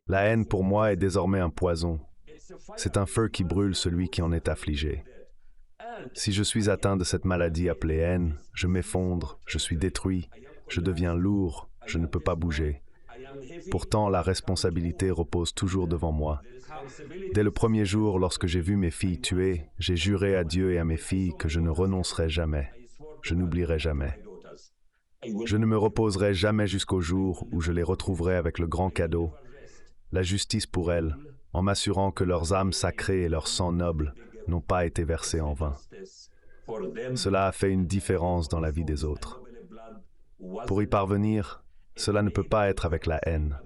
La haine pour moi est désormais un poison. C'est un feu qui brûle celui qui en est affligé. Si je suis atteint de cette maladie appelée haine, je m'effondre, je suis détruit, je deviens lourd, je ne peux pas bouger. Pourtant, la responsabilité repose toujours devant moi. Dès le premier jour, lorsque j'ai vu mes filles tuées, j'ai juré à Dieu et à mes filles que je ne renoncerai jamais. Je n'oublierai jamais. Je ne me reposerai jamais jusqu'au jour où je les retrouverai avec le grand cadeau, la justice pour elles, en m'assurant que leurs âmes sacrées et leur sang noble n'ont pas été versés en vain. Cela a fait une différence dans la vie des autres. Pour y parvenir, cela ne peut pas être avec la haine.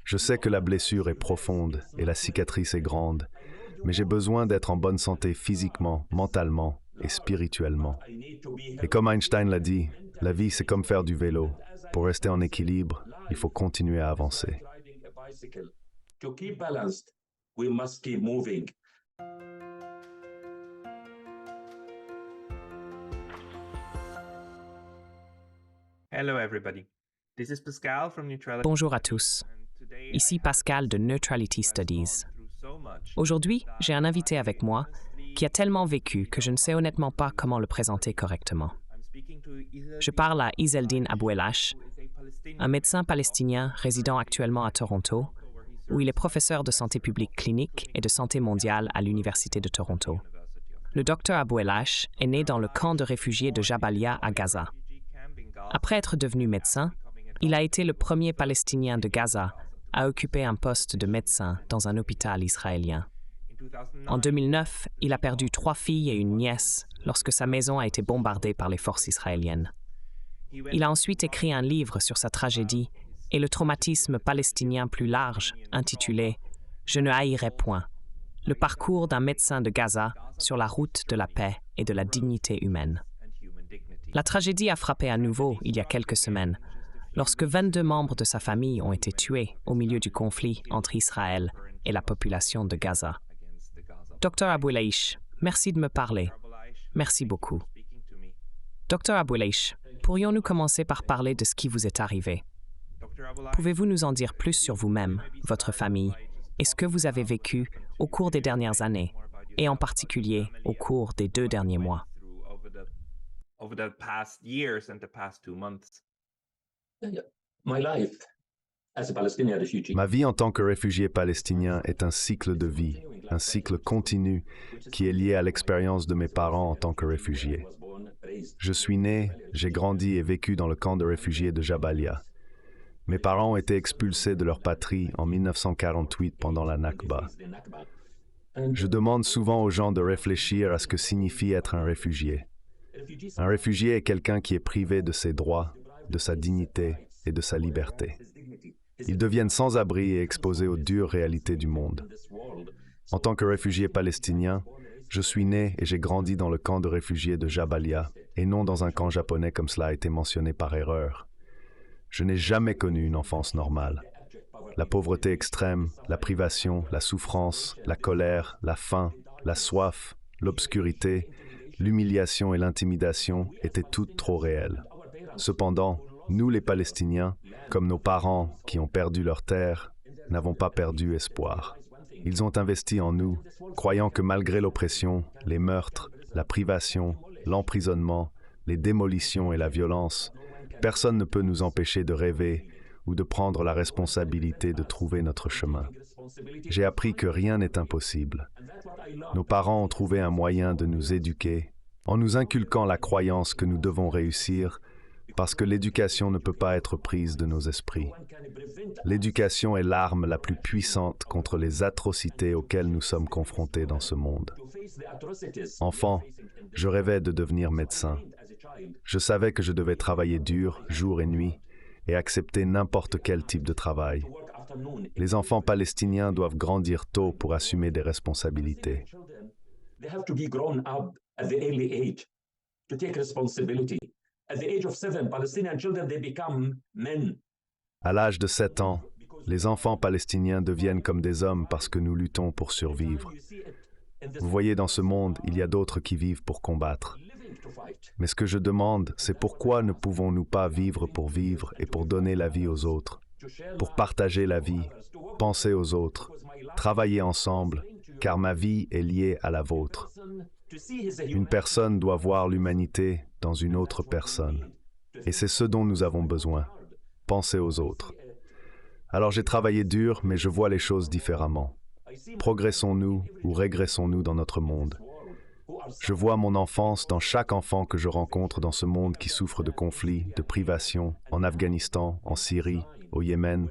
Je sais que la blessure est profonde et la cicatrice est grande, mais j'ai besoin d'être en bonne santé physiquement, mentalement et spirituellement. Et comme Einstein l'a dit, la vie c'est comme faire du vélo. Pour rester en équilibre, il faut continuer à avancer. To keep balanced, we must keep moving. Hello everybody. This is Pascal from Neutrality. Bonjour à tous. Ici Pascal de Neutrality Studies. Aujourd'hui, j'ai un invité avec moi qui a tellement vécu que je ne sais honnêtement pas comment le présenter correctement. Je parle à Izzeldine Abouelach, un médecin palestinien résidant actuellement à Toronto, où il est professeur de santé publique clinique et de santé mondiale à l'Université de Toronto. Le docteur Abouelach est né dans le camp de réfugiés de Jabalia à Gaza. Après être devenu médecin, il a été le premier Palestinien de Gaza à occuper un poste de médecin dans un hôpital israélien. En 2009, il a perdu 3 filles et une nièce lorsque sa maison a été bombardée par les forces israéliennes. Il a ensuite écrit un livre sur sa tragédie et le traumatisme palestinien plus large, intitulé « Je ne haïrai point », le parcours d'un médecin de Gaza sur la route de la paix et de la dignité humaine. La tragédie a frappé à nouveau il y a quelques semaines, lorsque 22 membres de sa famille ont été tués au milieu du conflit entre Israël et la population de Gaza. Dr Abouelach, merci de me parler. Merci beaucoup. Dr Abouelach, pourrions-nous commencer par parler de ce qui vous est arrivé? Pouvez-vous nous en dire plus sur vous-même, votre famille, et ce que vous avez vécu au cours des dernières années, et en particulier au cours des 2 derniers mois? Over the past years and the past 2 months. My life as a Palestinian refugee. Ma vie en tant que réfugié palestinien est un cycle de vie, un cycle continu qui est lié à l'expérience de mes parents en tant que réfugiés. Je suis né, j'ai grandi et vécu dans le camp de réfugiés de Jabalia. Mes parents ont été expulsés de leur patrie en 1948 pendant la Nakba. Je demande souvent aux gens de réfléchir à ce que signifie être un réfugié. Un réfugié est quelqu'un qui est privé de ses droits, de sa dignité et de sa liberté. Ils deviennent sans abri et exposés aux dures réalités du monde. En tant que réfugié palestinien, je suis né et j'ai grandi dans le camp de réfugiés de Jabalia et non dans un camp japonais comme cela a été mentionné par erreur. Je n'ai jamais connu une enfance normale. La pauvreté extrême, la privation, la souffrance, la colère, la faim, la soif, l'obscurité, l'humiliation et l'intimidation étaient toutes trop réelles. Cependant, nous les Palestiniens, comme nos parents qui ont perdu leur terre, n'avons pas perdu espoir. Ils ont investi en nous, croyant que malgré l'oppression, les meurtres, la privation, l'emprisonnement, les démolitions et la violence, personne ne peut nous empêcher de rêver ou de prendre la responsabilité de trouver notre chemin. J'ai appris que rien n'est impossible. Nos parents ont trouvé un moyen de nous éduquer en nous inculquant la croyance que nous devons réussir parce que l'éducation ne peut pas être prise de nos esprits. L'éducation est l'arme la plus puissante contre les atrocités auxquelles nous sommes confrontés dans ce monde. Enfant, je rêvais de devenir médecin. Je savais que je devais travailler dur, jour et nuit, et accepter n'importe quel type de travail. Les enfants palestiniens doivent grandir tôt pour assumer des responsabilités. They have to be grown up at the early age to take responsibility. At the age of 7, Palestinian children, they become men. À l'âge de 7 ans, les enfants palestiniens deviennent comme des hommes parce que nous luttons pour survivre. Vous voyez, dans ce monde, il y a d'autres qui vivent pour combattre. Mais ce que je demande, c'est pourquoi ne pouvons-nous pas vivre pour vivre et pour donner la vie aux autres? pour partager la vie, penser aux autres, travailler ensemble, car ma vie est liée à la vôtre. Une personne doit voir l'humanité dans une autre personne. Et c'est ce dont nous avons besoin, penser aux autres. Alors j'ai travaillé dur, mais je vois les choses différemment. Progressons-nous ou régressons-nous dans notre monde? Je vois mon enfance dans chaque enfant que je rencontre dans ce monde qui souffre de conflits, de privations, en Afghanistan, en Syrie, au Yémen,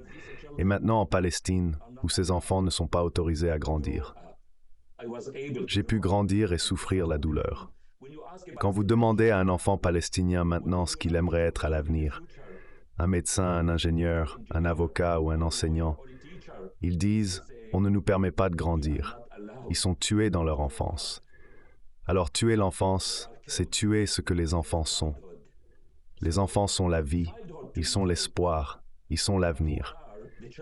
et maintenant en Palestine, où ces enfants ne sont pas autorisés à grandir. J'ai pu grandir et souffrir la douleur. Quand vous demandez à un enfant palestinien maintenant ce qu'il aimerait être à l'avenir, un médecin, un ingénieur, un avocat ou un enseignant, ils disent « on ne nous permet pas de grandir ». Ils sont tués dans leur enfance. Alors tuer l'enfance, c'est tuer ce que les enfants sont. Les enfants sont la vie, ils sont l'espoir, ils sont l'avenir.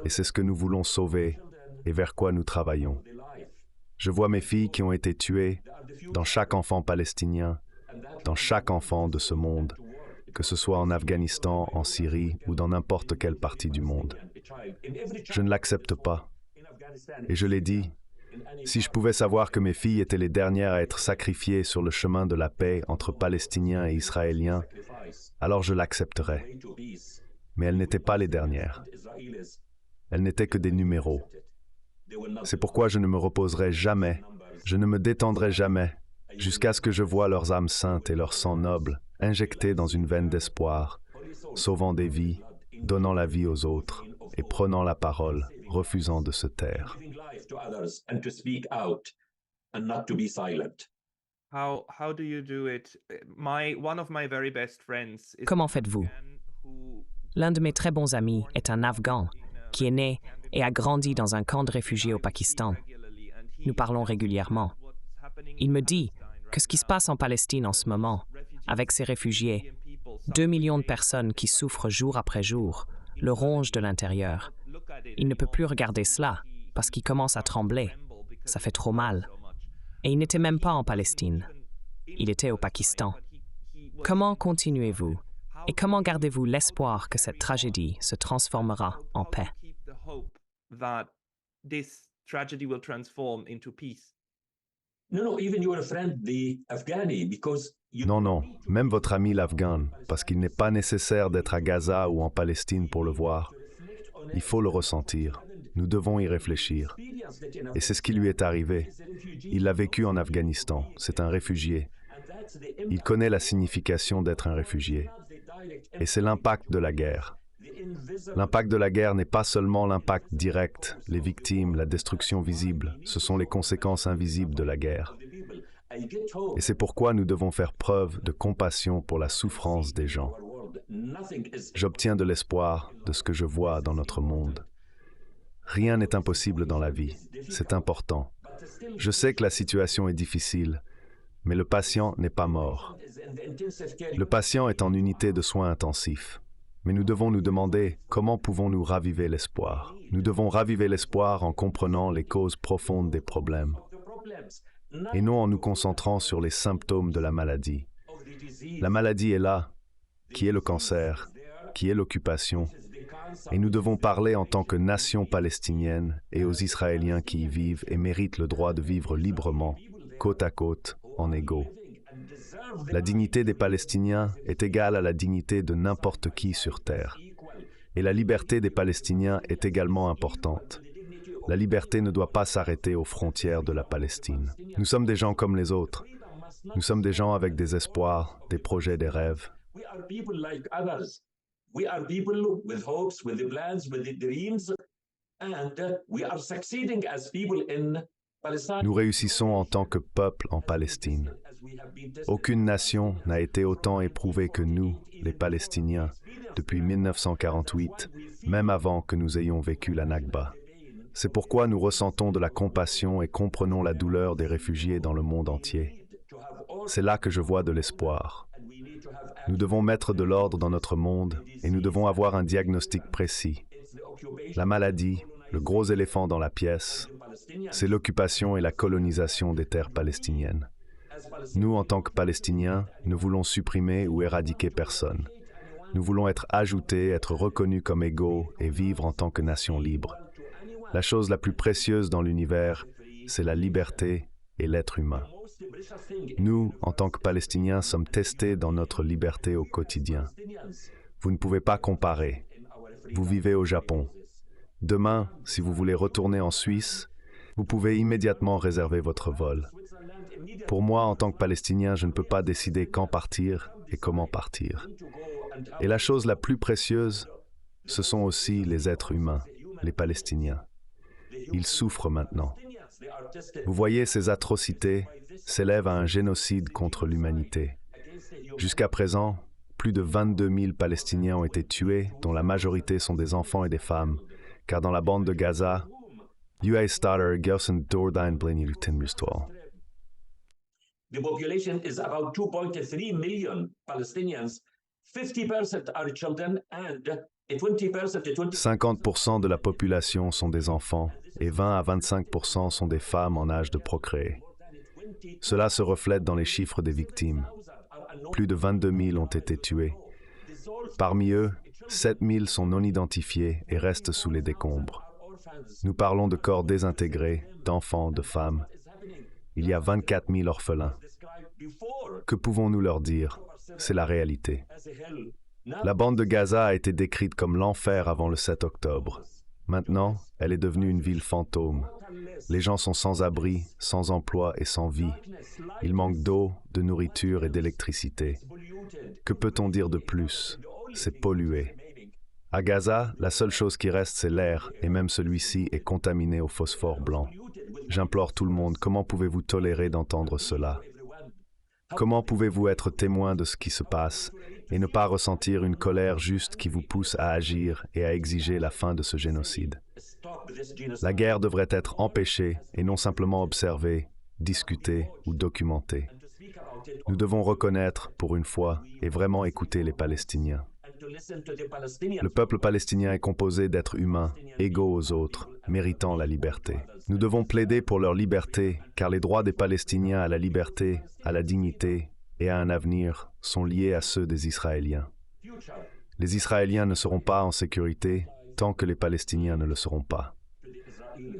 Et c'est ce que nous voulons sauver et vers quoi nous travaillons. Je vois mes filles qui ont été tuées dans chaque enfant palestinien, dans chaque enfant de ce monde, que ce soit en Afghanistan, en Syrie ou dans n'importe quelle partie du monde. Je ne l'accepte pas. Et je l'ai dit, si je pouvais savoir que mes filles étaient les dernières à être sacrifiées sur le chemin de la paix entre Palestiniens et Israéliens, alors je l'accepterais. Mais elles n'étaient pas les dernières. Elles n'étaient que des numéros. C'est pourquoi je ne me reposerai jamais, je ne me détendrai jamais, jusqu'à ce que je voie leurs âmes saintes et leur sang noble injectés dans une veine d'espoir, sauvant des vies, donnant la vie aux autres et prenant la parole, refusant de se taire. How do you do it? One of my very best friends is Comment faites-vous? L'un de mes très bons amis est un Afghan qui est né et a grandi dans un camp de réfugiés au Pakistan. Nous parlons régulièrement. Il me dit que ce qui se passe en Palestine en ce moment, avec ces réfugiés, 2 millions de personnes qui souffrent jour après jour, le rongent de l'intérieur. Il ne peut plus regarder cela parce qu'il commence à trembler. Ça fait trop mal. Et il n'était même pas en Palestine. Il était au Pakistan. Comment continuez-vous? Et comment gardez-vous l'espoir que cette tragédie se transformera en paix? Non, non, même votre ami l'Afghan, parce qu'il n'est pas nécessaire d'être à Gaza ou en Palestine pour le voir. Il faut le ressentir. Nous devons y réfléchir. Et c'est ce qui lui est arrivé. Il l'a vécu en Afghanistan. C'est un réfugié. Il connaît la signification d'être un réfugié. Et c'est l'impact de la guerre. L'impact de la guerre n'est pas seulement l'impact direct, les victimes, la destruction visible. Ce sont les conséquences invisibles de la guerre. Et c'est pourquoi nous devons faire preuve de compassion pour la souffrance des gens. J'obtiens de l'espoir de ce que je vois dans notre monde. Rien n'est impossible dans la vie. C'est important. Je sais que la situation est difficile, mais le patient n'est pas mort. Le patient est en unité de soins intensifs. Mais nous devons nous demander comment pouvons-nous raviver l'espoir. Nous devons raviver l'espoir en comprenant les causes profondes des problèmes et non en nous concentrant sur les symptômes de la maladie. La maladie est là, qui est le cancer, qui est l'occupation, et nous devons parler en tant que nation palestinienne et aux Israéliens qui y vivent et méritent le droit de vivre librement, côte à côte, en égaux. La dignité des Palestiniens est égale à la dignité de n'importe qui sur Terre. Et la liberté des Palestiniens est également importante. La liberté ne doit pas s'arrêter aux frontières de la Palestine. Nous sommes des gens comme les autres. Nous sommes des gens avec des espoirs, des projets, des rêves. Nous réussissons en tant que peuple en Palestine. Aucune nation n'a été autant éprouvée que nous, les Palestiniens, depuis 1948, même avant que nous ayons vécu la Nakba. C'est pourquoi nous ressentons de la compassion et comprenons la douleur des réfugiés dans le monde entier. C'est là que je vois de l'espoir. Nous devons mettre de l'ordre dans notre monde et nous devons avoir un diagnostic précis. La maladie, le gros éléphant dans la pièce, c'est l'occupation et la colonisation des terres palestiniennes. Nous, en tant que Palestiniens, ne voulons supprimer ou éradiquer personne. Nous voulons être ajoutés, être reconnus comme égaux et vivre en tant que nation libre. La chose la plus précieuse dans l'univers, c'est la liberté et l'être humain. Nous, en tant que Palestiniens, sommes testés dans notre liberté au quotidien. Vous ne pouvez pas comparer. Vous vivez au Japon. Demain, si vous voulez retourner en Suisse, vous pouvez immédiatement réserver votre vol. Pour moi, en tant que Palestinien, je ne peux pas décider quand partir et comment partir. Et la chose la plus précieuse, ce sont aussi les êtres humains, les Palestiniens. Ils souffrent maintenant. Vous voyez, ces atrocités s'élèvent à un génocide contre l'humanité. Jusqu'à présent, plus de 22 000 Palestiniens ont été tués, dont la majorité sont des enfants et des femmes, car dans la bande de Gaza, The population is about 2.3 million Palestinians. 50% are children and 20% to 20%. 50% de la population sont des enfants et 20 à 25% sont des femmes en âge de procréer. Cela se reflète dans les chiffres des victimes. Plus de 22 000 ont été tués. Parmi eux, 7 000 sont non identifiés et restent sous les décombres. Nous parlons de corps désintégrés, d'enfants, de femmes. Il y a 24 000 orphelins. Que pouvons-nous leur dire? C'est la réalité. La bande de Gaza a été décrite comme l'enfer avant le 7 octobre. Maintenant, elle est devenue une ville fantôme. Les gens sont sans abri, sans emploi et sans vie. Il manque d'eau, de nourriture et d'électricité. Que peut-on dire de plus? C'est pollué. À Gaza, la seule chose qui reste, c'est l'air, et même celui-ci est contaminé au phosphore blanc. J'implore tout le monde, comment pouvez-vous tolérer d'entendre cela? Comment pouvez-vous être témoin de ce qui se passe et ne pas ressentir une colère juste qui vous pousse à agir et à exiger la fin de ce génocide? La guerre devrait être empêchée et non simplement observée, discutée ou documentée. Nous devons reconnaître, pour une fois, et vraiment écouter les Palestiniens. Le peuple palestinien est composé d'êtres humains, égaux aux autres, méritant la liberté. Nous devons plaider pour leur liberté, car les droits des Palestiniens à la liberté, à la dignité et à un avenir sont liés à ceux des Israéliens. Les Israéliens ne seront pas en sécurité tant que les Palestiniens ne le seront pas.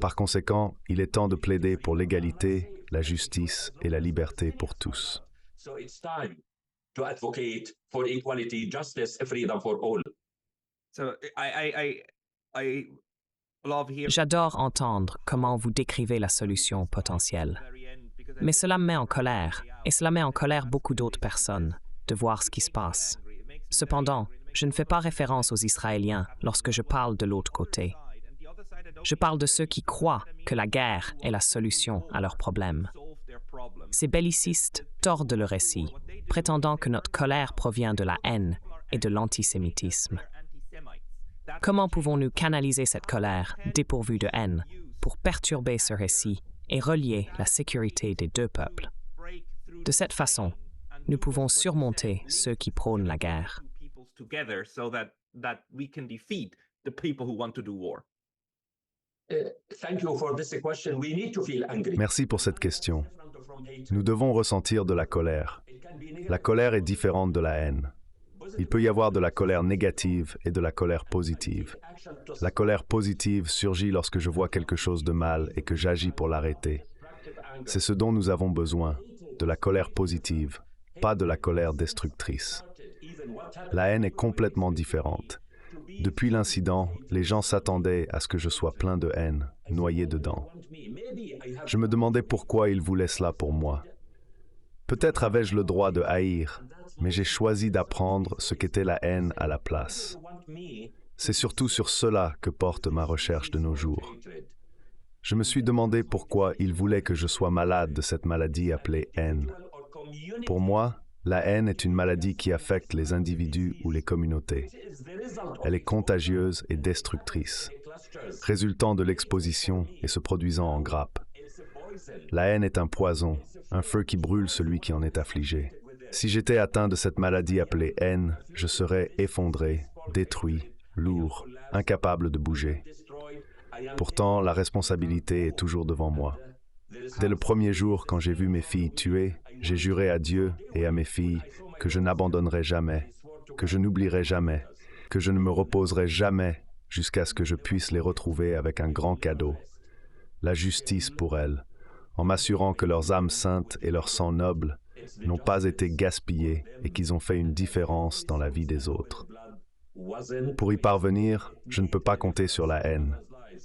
Par conséquent, il est temps de plaider pour l'égalité, la justice et la liberté pour tous. To advocate for equality, justice, freedom for all. So I love hearing. J'adore entendre comment vous décrivez la solution potentielle. Mais cela me met en colère, et cela met en colère beaucoup d'autres personnes, de voir ce qui se passe. Cependant, je ne fais pas référence aux Israéliens lorsque je parle de l'autre côté. Je parle de ceux qui croient que la guerre est la solution à leurs problèmes. Ces bellicistes tordent le récit, prétendant que notre colère provient de la haine et de l'antisémitisme. Comment pouvons-nous canaliser cette colère, dépourvue de haine, pour perturber ce récit et relier la sécurité des deux peuples? De cette façon, nous pouvons surmonter ceux qui prônent la guerre. Merci pour cette question. Nous devons ressentir de la colère. La colère est différente de la haine. Il peut y avoir de la colère négative et de la colère positive. La colère positive surgit lorsque je vois quelque chose de mal et que j'agis pour l'arrêter. C'est ce dont nous avons besoin, de la colère positive, pas de la colère destructrice. La haine est complètement différente. Depuis l'incident, les gens s'attendaient à ce que je sois plein de haine, noyé dedans. Je me demandais pourquoi ils voulaient cela pour moi. Peut-être avais-je le droit de haïr, mais j'ai choisi d'apprendre ce qu'était la haine à la place. C'est surtout sur cela que porte ma recherche de nos jours. Je me suis demandé pourquoi ils voulaient que je sois malade de cette maladie appelée haine. Pour moi, la haine est une maladie qui affecte les individus ou les communautés. Elle est contagieuse et destructrice, résultant de l'exposition et se produisant en grappes. La haine est un poison, un feu qui brûle celui qui en est affligé. Si j'étais atteint de cette maladie appelée haine, je serais effondré, détruit, lourd, incapable de bouger. Pourtant, la responsabilité est toujours devant moi. Dès le premier jour, quand j'ai vu mes filles tuées, j'ai juré à Dieu et à mes filles que je n'abandonnerai jamais, que je n'oublierai jamais, que je ne me reposerai jamais jusqu'à ce que je puisse les retrouver avec un grand cadeau, la justice pour elles, en m'assurant que leurs âmes saintes et leur sang noble n'ont pas été gaspillés et qu'ils ont fait une différence dans la vie des autres. Pour y parvenir, je ne peux pas compter sur la haine.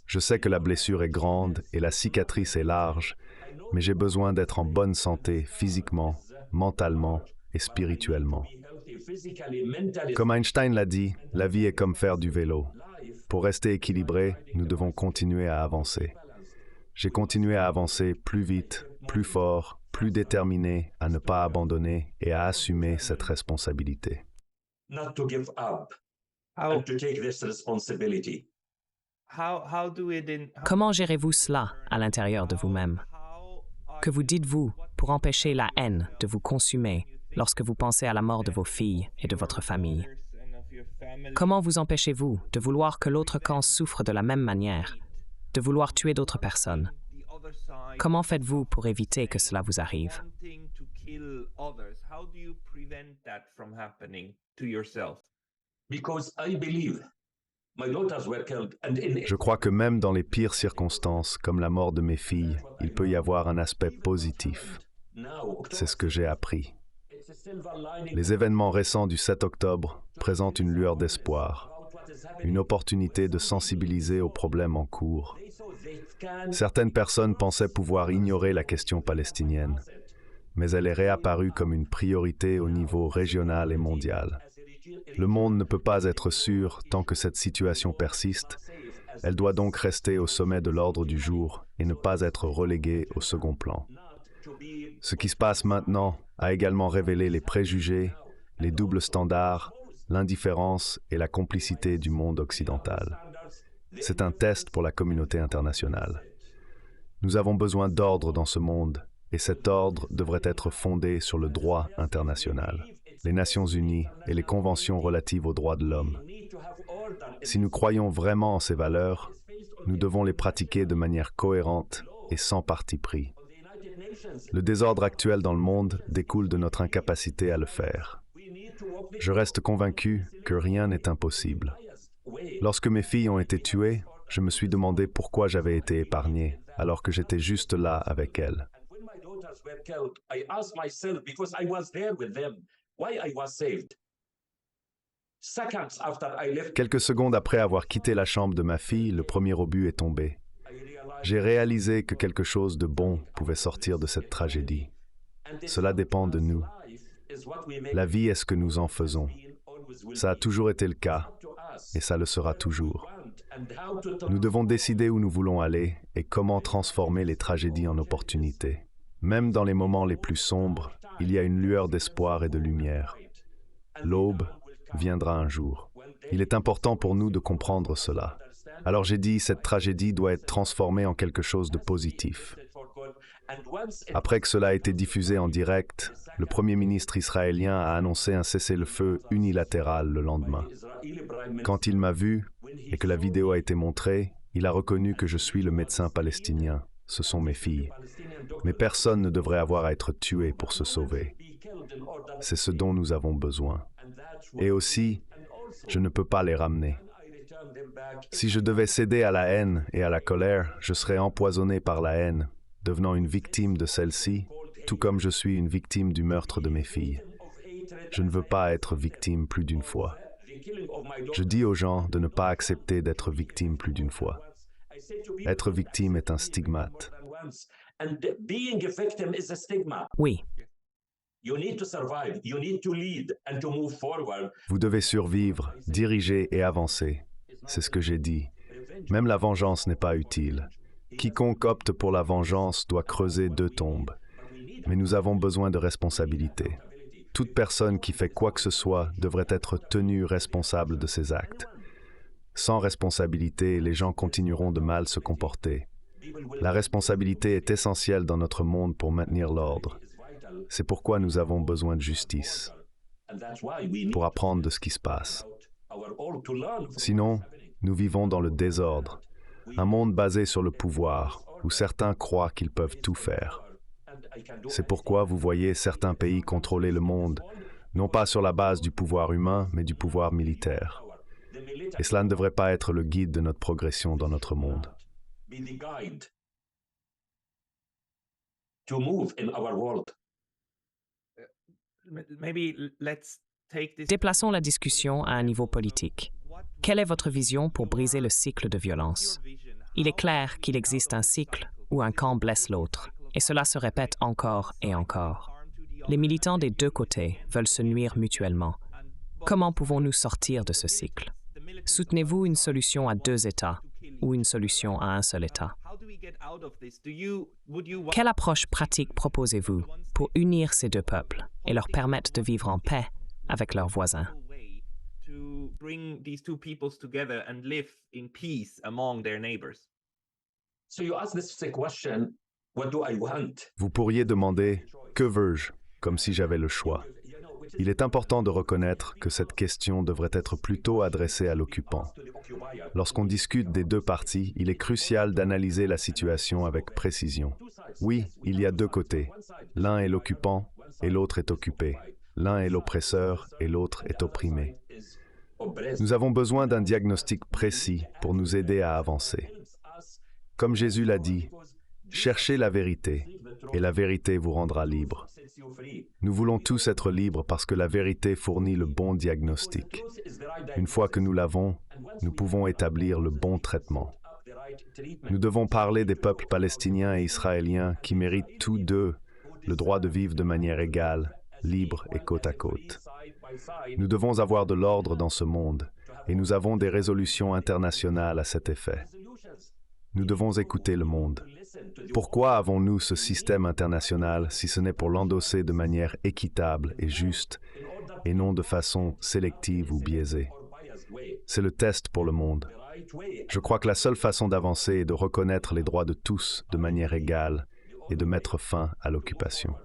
Je sais que la blessure est grande et la cicatrice est large, mais j'ai besoin d'être en bonne santé physiquement, mentalement et spirituellement. Comme Einstein l'a dit, la vie est comme faire du vélo. Pour rester équilibré, nous devons continuer à avancer. J'ai continué à avancer plus vite, plus fort, plus déterminé à ne pas abandonner et à assumer cette responsabilité. Not to give up How, and to take this responsibility. how do we then... Comment gérez-vous cela à l'intérieur de vous-même? Que vous dites-vous pour empêcher la haine de vous consumer lorsque vous pensez à la mort de vos filles et de votre famille? Comment vous empêchez-vous de vouloir que l'autre camp souffre de la même manière, de vouloir tuer d'autres personnes? Comment faites-vous pour éviter que cela vous arrive? Because I believe my daughters were killed and Je crois que même dans les pires circonstances, comme la mort de mes filles, il peut y avoir un aspect positif. C'est ce que j'ai appris. Les événements récents du 7 octobre présentent une lueur d'espoir, une opportunité de sensibiliser aux problèmes en cours. Certaines personnes pensaient pouvoir ignorer la question palestinienne, mais elle est réapparue comme une priorité au niveau régional et mondial. Le monde ne peut pas être sûr tant que cette situation persiste. Elle doit donc rester au sommet de l'ordre du jour et ne pas être reléguée au second plan. Ce qui se passe maintenant a également révélé les préjugés, les doubles standards, l'indifférence et la complicité du monde occidental. C'est un test pour la communauté internationale. Nous avons besoin d'ordre dans ce monde, et cet ordre devrait être fondé sur le droit international, les Nations Unies et les conventions relatives aux droits de l'homme. Si nous croyons vraiment en ces valeurs, nous devons les pratiquer de manière cohérente et sans parti pris. Le désordre actuel dans le monde découle de notre incapacité à le faire. Je reste convaincu que rien n'est impossible. Lorsque mes filles ont été tuées, je me suis demandé pourquoi j'avais été épargné, alors que j'étais juste là avec elles. Quelques secondes après avoir quitté la chambre de ma fille, le premier obus est tombé. J'ai réalisé que quelque chose de bon pouvait sortir de cette tragédie. Cela dépend de nous. La vie est ce que nous en faisons. Ça a toujours été le cas, et ça le sera toujours. Nous devons décider où nous voulons aller et comment transformer les tragédies en opportunités. Même dans les moments les plus sombres, il y a une lueur d'espoir et de lumière. L'aube viendra un jour. Il est important pour nous de comprendre cela. Alors j'ai dit, cette tragédie doit être transformée en quelque chose de positif. Après que cela a été diffusé en direct, le Premier ministre israélien a annoncé un cessez-le-feu unilatéral le lendemain. Quand il m'a vu et que la vidéo a été montrée, il a reconnu que je suis le médecin palestinien. Ce sont mes filles. Mais personne ne devrait avoir à être tué pour se sauver. C'est ce dont nous avons besoin. Et aussi, je ne peux pas les ramener. Si je devais céder à la haine et à la colère, je serais empoisonné par la haine, devenant une victime de celle-ci, tout comme je suis une victime du meurtre de mes filles. Je ne veux pas être victime plus d'une fois. Je dis aux gens de ne pas accepter d'être victime plus d'une fois. Être victime est un stigmate. Oui, Vous devez survivre, diriger et avancer. C'est ce que j'ai dit. Même la vengeance n'est pas utile. Quiconque opte pour la vengeance doit creuser 2 tombes. Mais nous avons besoin de responsabilité. Toute personne qui fait quoi que ce soit devrait être tenue responsable de ses actes. Sans responsabilité, les gens continueront de mal se comporter. La responsabilité est essentielle dans notre monde pour maintenir l'ordre. C'est pourquoi nous avons besoin de justice, pour apprendre de ce qui se passe. Sinon, nous vivons dans le désordre, un monde basé sur le pouvoir, où certains croient qu'ils peuvent tout faire. C'est pourquoi vous voyez certains pays contrôler le monde, non pas sur la base du pouvoir humain, mais du pouvoir militaire. Et cela ne devrait pas être le guide de notre progression dans notre monde. Déplaçons la discussion à un niveau politique. Quelle est votre vision pour briser le cycle de violence? Il est clair qu'il existe un cycle où un camp blesse l'autre, et cela se répète encore et encore. Les militants des deux côtés veulent se nuire mutuellement. Comment pouvons-nous sortir de ce cycle? Soutenez-vous une solution à deux États ou une solution à un seul État? Quelle approche pratique proposez-vous pour unir ces deux peuples et leur permettre de vivre en paix avec leurs voisins? Vous pourriez demander « Que veux-je ?» comme si j'avais le choix. Il est important de reconnaître que cette question devrait être plutôt adressée à l'occupant. Lorsqu'on discute des deux parties, il est crucial d'analyser la situation avec précision. Oui, il y a deux côtés. L'un est l'occupant et l'autre est occupé. L'un est l'oppresseur et l'autre est opprimé. Nous avons besoin d'un diagnostic précis pour nous aider à avancer. Comme Jésus l'a dit, « Cherchez la vérité, et la vérité vous rendra libre. » Nous voulons tous être libres parce que la vérité fournit le bon diagnostic. Une fois que nous l'avons, nous pouvons établir le bon traitement. Nous devons parler des peuples palestiniens et israéliens qui méritent tous deux le droit de vivre de manière égale, libre et côte à côte. Nous devons avoir de l'ordre dans ce monde, et nous avons des résolutions internationales à cet effet. Nous devons écouter le monde. Pourquoi avons-nous ce système international si ce n'est pour l'endosser de manière équitable et juste, et non de façon sélective ou biaisée? C'est le test pour le monde. Je crois que la seule façon d'avancer est de reconnaître les droits de tous de manière égale et de mettre fin à l'occupation.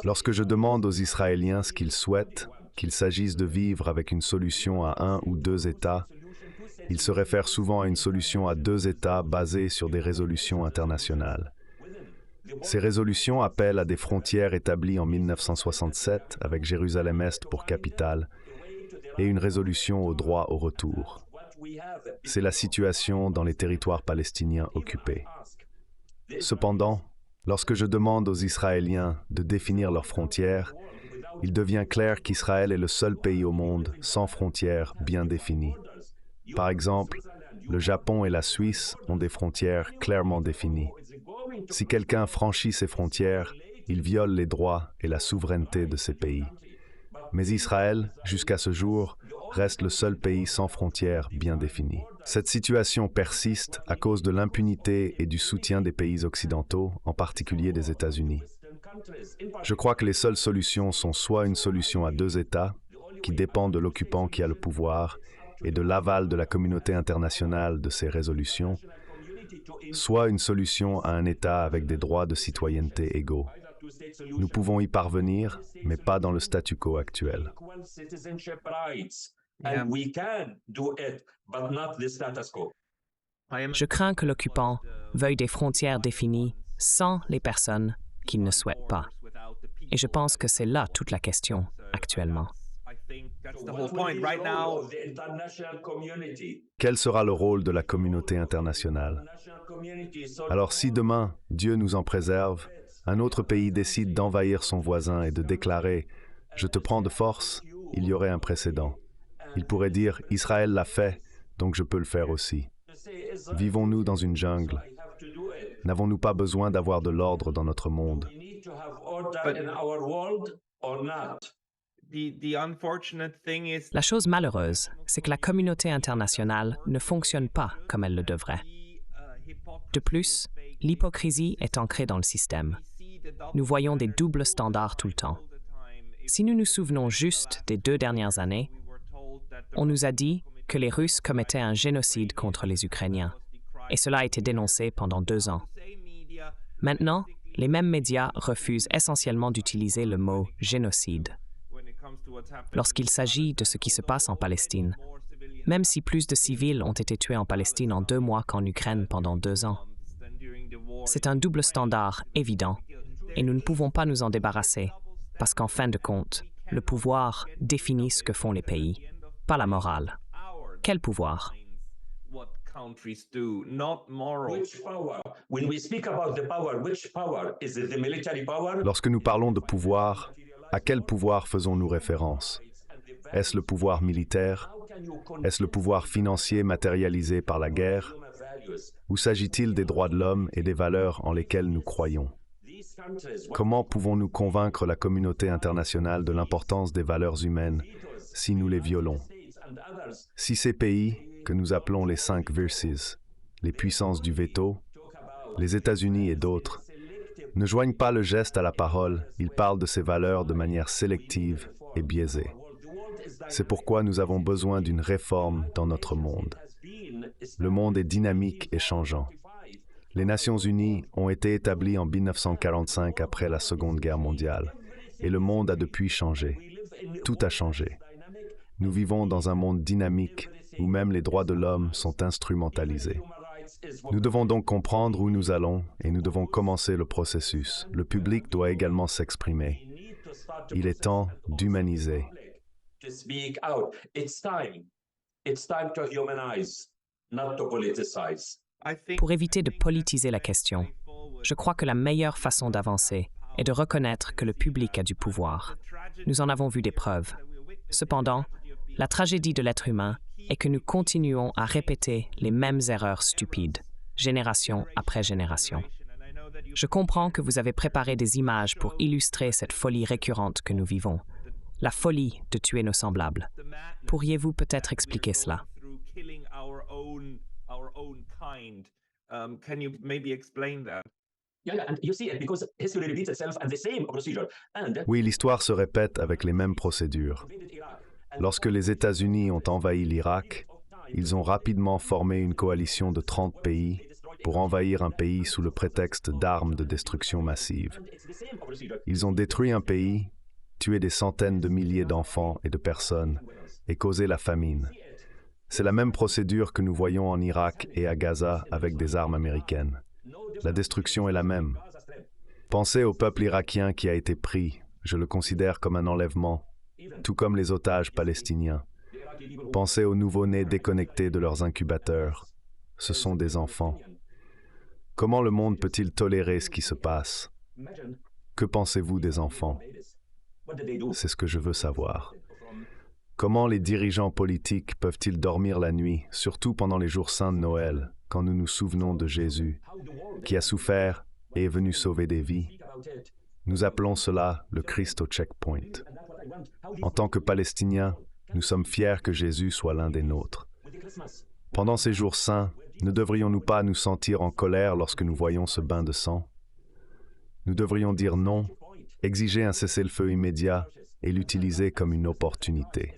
Lorsque je demande aux Israéliens ce qu'ils souhaitent, qu'il s'agisse de vivre avec une solution à un ou deux États, ils se réfèrent souvent à une solution à deux États basée sur des résolutions internationales. Ces résolutions appellent à des frontières établies en 1967 avec Jérusalem-Est pour capitale et une résolution au droit au retour. C'est la situation dans les territoires palestiniens occupés. Cependant, lorsque je demande aux Israéliens de définir leurs frontières, il devient clair qu'Israël est le seul pays au monde sans frontières bien définies. Par exemple, le Japon et la Suisse ont des frontières clairement définies. Si quelqu'un franchit ces frontières, il viole les droits et la souveraineté de ces pays. Mais Israël, jusqu'à ce jour, reste le seul pays sans frontières bien définies. Cette situation persiste à cause de l'impunité et du soutien des pays occidentaux, en particulier des États-Unis. Je crois que les seules solutions sont soit une solution à deux États, qui dépend de l'occupant qui a le pouvoir et de l'aval de la communauté internationale de ces résolutions, soit une solution à un État avec des droits de citoyenneté égaux. Nous pouvons y parvenir, mais pas dans le statu quo actuel. Je crains que l'occupant veuille des frontières définies sans les personnes qu'il ne souhaite pas. Et je pense que c'est là toute la question actuellement. Quel sera le rôle de la communauté internationale? Alors si demain, Dieu nous en préserve, un autre pays décide d'envahir son voisin et de déclarer « Je te prends de force », il y aurait un précédent. Il pourrait dire « Israël l'a fait, donc je peux le faire aussi ». Vivons-nous dans une jungle? N'avons-nous pas besoin d'avoir de l'ordre dans notre monde? La chose malheureuse, c'est que la communauté internationale ne fonctionne pas comme elle le devrait. De plus, l'hypocrisie est ancrée dans le système. Nous voyons des doubles standards tout le temps. Si nous nous souvenons juste des 2 dernières années, on nous a dit que les Russes commettaient un génocide contre les Ukrainiens, et cela a été dénoncé pendant 2 ans. Maintenant, les mêmes médias refusent essentiellement d'utiliser le mot « génocide » lorsqu'il s'agit de ce qui se passe en Palestine. même si plus de civils ont été tués en Palestine en 2 mois qu'en Ukraine pendant 2 ans. C'est un double standard évident, et nous ne pouvons pas nous en débarrasser, parce qu'en fin de compte, le pouvoir définit ce que font les pays, pas la morale. Quel pouvoir? Countries do, not moral. Which power? When we speak about the power, which power? Is it the military power? Lorsque nous parlons de pouvoir, à quel pouvoir faisons-nous référence? Est-ce le pouvoir militaire? Est-ce le pouvoir financier matérialisé par la guerre? Ou s'agit-il des droits de l'homme et des valeurs en lesquelles nous croyons? Comment pouvons-nous convaincre la communauté internationale de l'importance des valeurs humaines si nous les violons? Si ces pays, que nous appelons les 5 verses, les puissances du veto, les États-Unis et d'autres, ne joignent pas le geste à la parole, ils parlent de ces valeurs de manière sélective et biaisée. C'est pourquoi nous avons besoin d'une réforme dans notre monde. Le monde est dynamique et changeant. Les Nations Unies ont été établies en 1945 après la Seconde Guerre mondiale, et le monde a depuis changé. Tout a changé. Nous vivons dans un monde dynamique où même les droits de l'homme sont instrumentalisés. Nous devons donc comprendre où nous allons et nous devons commencer le processus. Le public doit également s'exprimer. Il est temps d'humaniser. To speak out. It's time to humanize, not to politicize. Pour éviter de politiser la question, je crois que la meilleure façon d'avancer est de reconnaître que le public a du pouvoir. Nous en avons vu des preuves. Cependant, la tragédie de l'être humain est que nous continuons à répéter les mêmes erreurs stupides, génération après génération. Je comprends que vous avez préparé des images pour illustrer cette folie récurrente que nous vivons, la folie de tuer nos semblables. Pourriez-vous peut-être expliquer cela? Can you maybe explain that? Yeah, and you see it because history repeats itself and the same procedure. And Oui, l'histoire se répète avec les mêmes procédures. Lorsque les États-Unis ont envahi l'Irak, ils ont rapidement formé une coalition de 30 pays pour envahir un pays sous le prétexte d'armes de destruction massive. Ils ont détruit un pays, tué des centaines de milliers d'enfants et de personnes et causé la famine. C'est la même procédure que nous voyons en Irak et à Gaza avec des armes américaines. La destruction est la même. Pensez au peuple irakien qui a été pris, je le considère comme un enlèvement, tout comme les otages palestiniens. Pensez aux nouveau-nés déconnectés de leurs incubateurs. Ce sont des enfants. Comment le monde peut-il tolérer ce qui se passe? Que pensez-vous des enfants? C'est ce que je veux savoir. Comment les dirigeants politiques peuvent-ils dormir la nuit, surtout pendant les jours saints de Noël, quand nous nous souvenons de Jésus, qui a souffert et est venu sauver des vies? Nous appelons cela le Christ au checkpoint. En tant que Palestiniens, nous sommes fiers que Jésus soit l'un des nôtres. Pendant ces jours saints, ne devrions-nous pas nous sentir en colère lorsque nous voyons ce bain de sang? Nous devrions dire non, exiger un cessez-le-feu immédiat et l'utiliser comme une opportunité.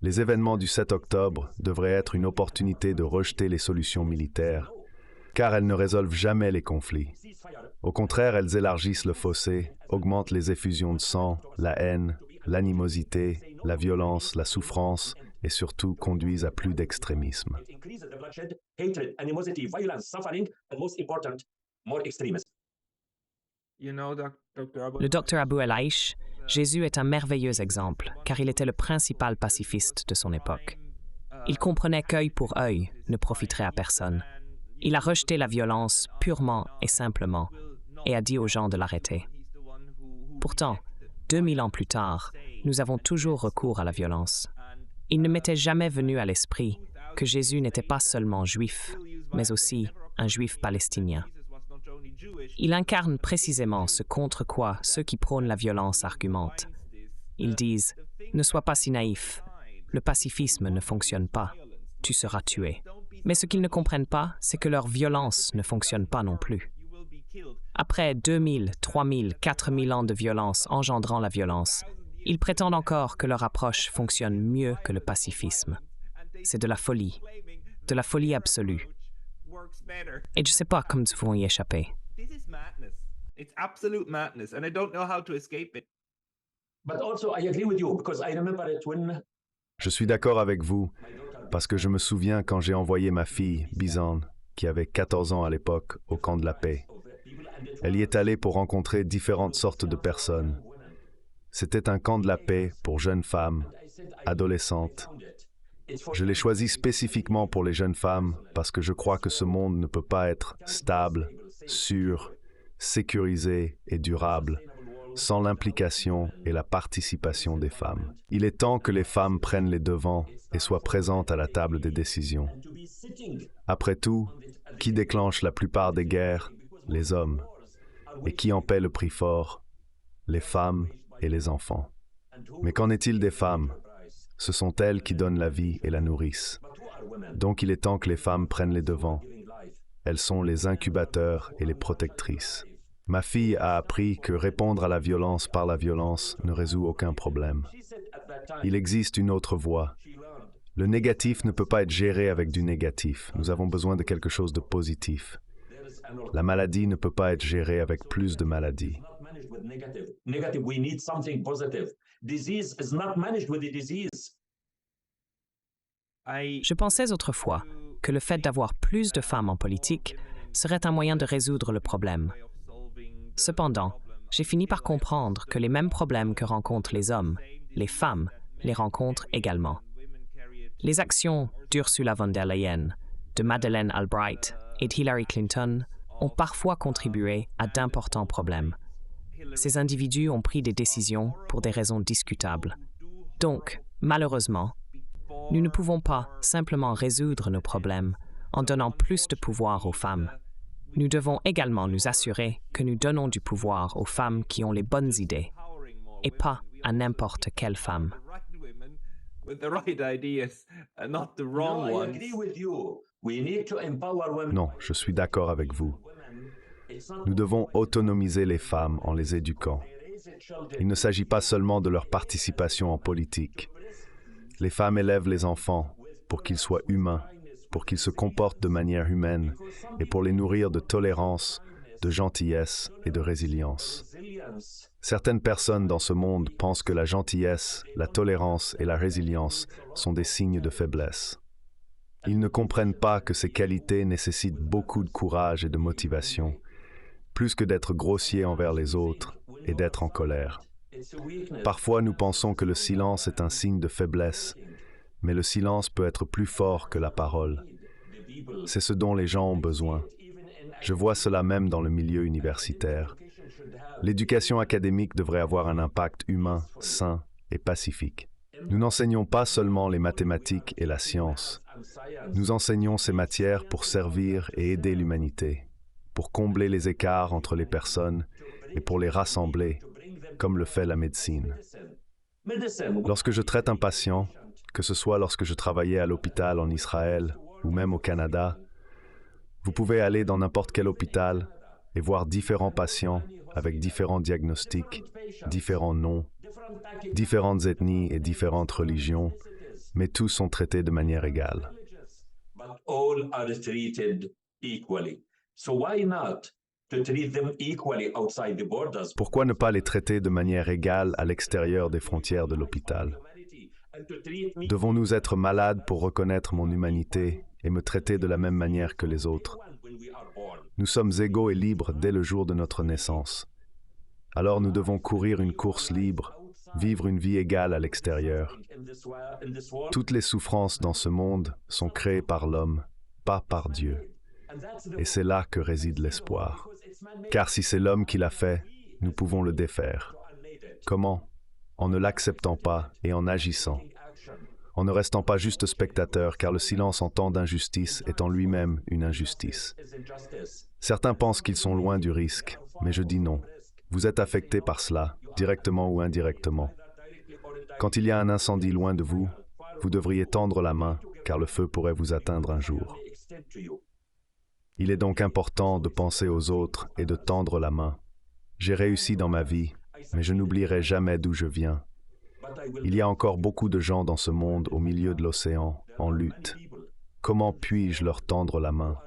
Les événements du 7 octobre devraient être une opportunité de rejeter les solutions militaires, car elles ne résolvent jamais les conflits. Au contraire, elles élargissent le fossé, augmentent les effusions de sang, la haine, l'animosité, la violence, la souffrance et surtout conduisent à plus d'extrémisme. Le Dr Abu El-Aish, Jésus est un merveilleux exemple, car il était le principal pacifiste de son époque. Il comprenait qu'œil pour œil ne profiterait à personne. Il a rejeté la violence purement et simplement et a dit aux gens de l'arrêter. Pourtant, 2000 ans plus tard, nous avons toujours recours à la violence. Il ne m'était jamais venu à l'esprit que Jésus n'était pas seulement juif, mais aussi un juif palestinien. Il incarne précisément ce contre quoi ceux qui prônent la violence argumentent. Ils disent « Ne sois pas si naïf, le pacifisme ne fonctionne pas, tu seras tué ». Mais ce qu'ils ne comprennent pas, c'est que leur violence ne fonctionne pas non plus. Après 2000, 3000, 4000 ans de violence engendrant la violence, ils prétendent encore que leur approche fonctionne mieux que le pacifisme. C'est de la folie absolue. Et je ne sais pas comment nous pouvons y échapper. It's absolute madness, and I don't know how to escape it. But also, I agree with you because I remember it when Je suis d'accord avec vous, parce que je me souviens quand j'ai envoyé ma fille, Bizan, qui avait 14 ans à l'époque, au camp de la paix. Elle y est allée pour rencontrer différentes sortes de personnes. C'était un camp de la paix pour jeunes femmes, adolescentes. Je l'ai choisi spécifiquement pour les jeunes femmes parce que je crois que ce monde ne peut pas être stable, sûr, sécurisé et durable sans l'implication et la participation des femmes. Il est temps que les femmes prennent les devants et soient présentes à la table des décisions. Après tout, qui déclenche la plupart des guerres? Les hommes. Et qui en paie le prix fort? Les femmes et les enfants. Mais qu'en est-il des femmes? Ce sont elles qui donnent la vie et la nourrissent. Donc il est temps que les femmes prennent les devants. Elles sont les incubateurs et les protectrices. Ma fille a appris que répondre à la violence par la violence ne résout aucun problème. Il existe une autre voie. Le négatif ne peut pas être géré avec du négatif. Nous avons besoin de quelque chose de positif. La maladie ne peut pas être gérée avec plus de maladies. Je pensais autrefois que le fait d'avoir plus de femmes en politique serait un moyen de résoudre le problème. Cependant, j'ai fini par comprendre que les mêmes problèmes que rencontrent les hommes, les femmes les rencontrent également. Les actions d'Ursula von der Leyen, de Madeleine Albright et d'Hillary Clinton ont parfois contribué à d'importants problèmes. Ces individus ont pris des décisions pour des raisons discutables. Donc, malheureusement, nous ne pouvons pas simplement résoudre nos problèmes en donnant plus de pouvoir aux femmes. Nous devons également nous assurer que nous donnons du pouvoir aux femmes qui ont les bonnes idées, et pas à n'importe quelle femme. Non, je suis d'accord avec vous. Nous devons autonomiser les femmes en les éduquant. Il ne s'agit pas seulement de leur participation en politique. Les femmes élèvent les enfants pour qu'ils soient humains, pour qu'ils se comportent de manière humaine et pour les nourrir de tolérance, de gentillesse et de résilience. Certaines personnes dans ce monde pensent que la gentillesse, la tolérance et la résilience sont des signes de faiblesse. Ils ne comprennent pas que ces qualités nécessitent beaucoup de courage et de motivation, plus que d'être grossier envers les autres et d'être en colère. Parfois, nous pensons que le silence est un signe de faiblesse, mais le silence peut être plus fort que la parole. C'est ce dont les gens ont besoin. Je vois cela même dans le milieu universitaire. L'éducation académique devrait avoir un impact humain, sain et pacifique. Nous n'enseignons pas seulement les mathématiques et la science. Nous enseignons ces matières pour servir et aider l'humanité, pour combler les écarts entre les personnes et pour les rassembler, comme le fait la médecine. Lorsque je traite un patient, que ce soit lorsque je travaillais à l'hôpital en Israël ou même au Canada, vous pouvez aller dans n'importe quel hôpital et voir différents patients avec différents diagnostics, différents noms, différentes ethnies et différentes religions, mais tous sont traités de manière égale. Pourquoi ne pas les traiter de manière égale à l'extérieur des frontières de l'hôpital? Devons-nous être malades pour reconnaître mon humanité et me traiter de la même manière que les autres? Nous sommes égaux et libres dès le jour de notre naissance. Alors nous devons courir une course libre, vivre une vie égale à l'extérieur. Toutes les souffrances dans ce monde sont créées par l'homme, pas par Dieu. Et c'est là que réside l'espoir. Car si c'est l'homme qui l'a fait, nous pouvons le défaire. Comment? En ne l'acceptant pas et en agissant. En ne restant pas juste spectateur, car le silence en temps d'injustice est en lui-même une injustice. Certains pensent qu'ils sont loin du risque, mais je dis non. Vous êtes affectés par cela, directement ou indirectement. Quand il y a un incendie loin de vous, vous devriez tendre la main, car le feu pourrait vous atteindre un jour. Il est donc important de penser aux autres et de tendre la main. J'ai réussi dans ma vie, mais je n'oublierai jamais d'où je viens. Il y a encore beaucoup de gens dans ce monde au milieu de l'océan, en lutte. Comment puis-je leur tendre la main?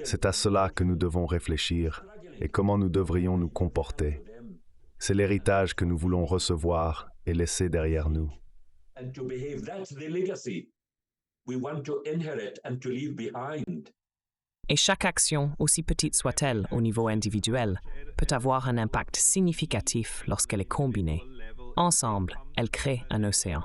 C'est à cela que nous devons réfléchir et comment nous devrions nous comporter. C'est l'héritage que nous voulons recevoir et laisser derrière nous. and to behave. That's the legacy we want to inherit and to leave behind. Et chaque action, aussi petite soit-elle au niveau individuel, peut avoir un impact significatif lorsqu'elle est combinée. Ensemble, elle crée un océan.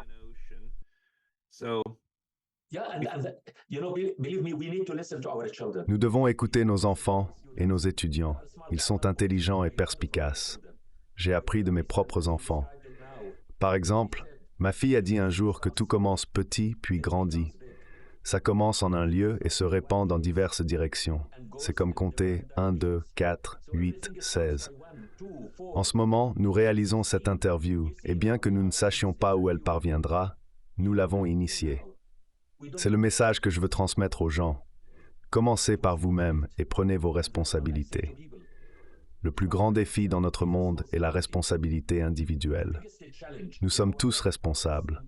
Nous devons écouter nos enfants et nos étudiants. Ils sont intelligents et perspicaces. J'ai appris de mes propres enfants. Par exemple, ma fille a dit un jour que tout commence petit puis grandit. Ça commence en un lieu et se répand dans diverses directions. C'est comme compter 1, 2, 4, 8, 16. En ce moment, nous réalisons cette interview et bien que nous ne sachions pas où elle parviendra, nous l'avons initiée. C'est le message que je veux transmettre aux gens. Commencez par vous-même et prenez vos responsabilités. Le plus grand défi dans notre monde est la responsabilité individuelle. Nous sommes tous responsables.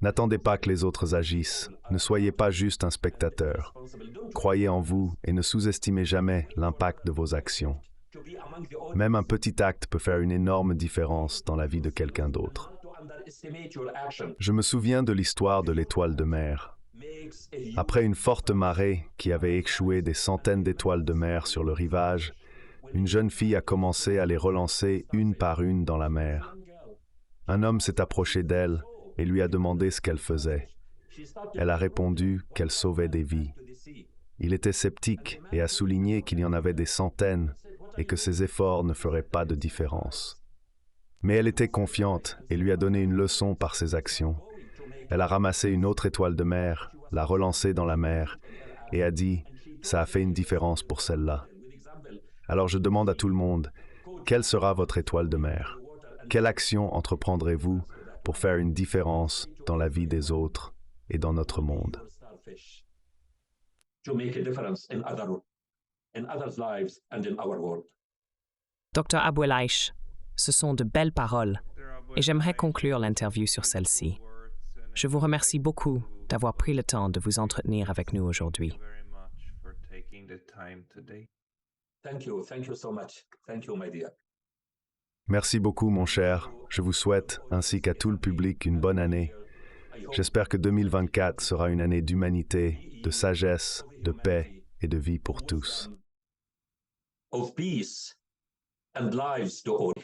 N'attendez pas que les autres agissent. Ne soyez pas juste un spectateur. Croyez en vous et ne sous-estimez jamais l'impact de vos actions. Même un petit acte peut faire une énorme différence dans la vie de quelqu'un d'autre. Je me souviens de l'histoire de l'étoile de mer. Après une forte marée qui avait échoué des centaines d'étoiles de mer sur le rivage, une jeune fille a commencé à les relancer une par une dans la mer. Un homme s'est approché d'elle et lui a demandé ce qu'elle faisait. Elle a répondu qu'elle sauvait des vies. Il était sceptique et a souligné qu'il y en avait des centaines et que ses efforts ne feraient pas de différence. Mais elle était confiante et lui a donné une leçon par ses actions. Elle a ramassé une autre étoile de mer, l'a relancée dans la mer et a dit « ça a fait une différence pour celle-là ». Alors je demande à tout le monde, quelle sera votre étoile de mer? Quelle action entreprendrez-vous pour faire une différence dans la vie des autres et dans notre monde? Dr. Abuelaish, ce sont de belles paroles et j'aimerais conclure l'interview sur celle-ci. Je vous remercie beaucoup d'avoir pris le temps de vous entretenir avec nous aujourd'hui. Thank you so much. Thank you, my dear. Merci beaucoup, mon cher. Je vous souhaite, ainsi qu'à tout le public, une bonne année. J'espère que 2024 sera une année d'humanité, de sagesse, de paix et de vie pour tous. Of peace and lives to all.